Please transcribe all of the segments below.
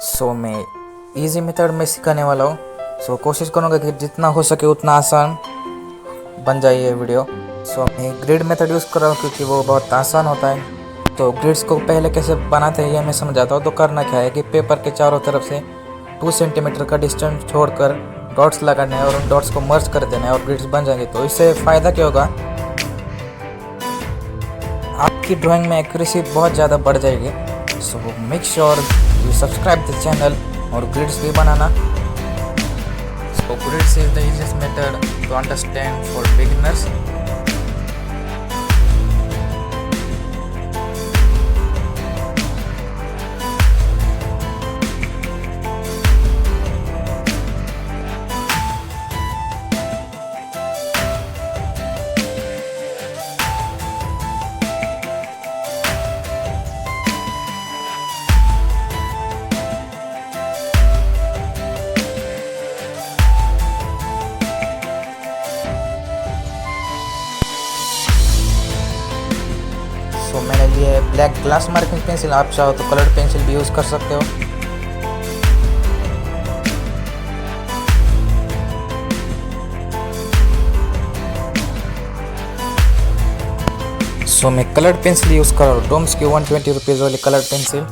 मैं easy method में सिखाने वाला हूँ। कोशिश करूँगा कि जितना हो सके उतना आसान बन जाए ये वीडियो। मैं ग्रिड मेथड यूज़ कर रहा हूँ क्योंकि वो बहुत आसान होता है। तो ग्रिड्स को पहले कैसे बनाते हैं ये मैं समझाता हूँ। तो करना क्या है कि पेपर के चारों तरफ से 2 सेंटीमीटर का डिस्टेंस छोड़कर डॉट्स लगाने हैं और उन डॉट्स को मर्ज कर देना है और ग्रिड्स बन जाएंगे। तो इससे फ़ायदा क्या होगा, आपकी ड्राइंग में एक्यूरेसी बहुत ज़्यादा बढ़ जाएगी। Make sure you subscribe the channel और ग्रिड्स भी बनाना। Grids is the easiest method to understand for beginners. मैंने लिए ब्लैक ग्लास मार्किंग पेंसिल, आप चाहो तो कलर्ड पेंसिल भी यूज़ कर सकते हो। मैं कलर्ड पेंसिल यूज़ कर रहा हूँ, डोम्स की 120 रुपीज़ वाली कलर्ड पेंसिल।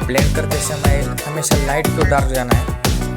ब्लेंड करते समय हमेशा लाइट को डार्क जाना है।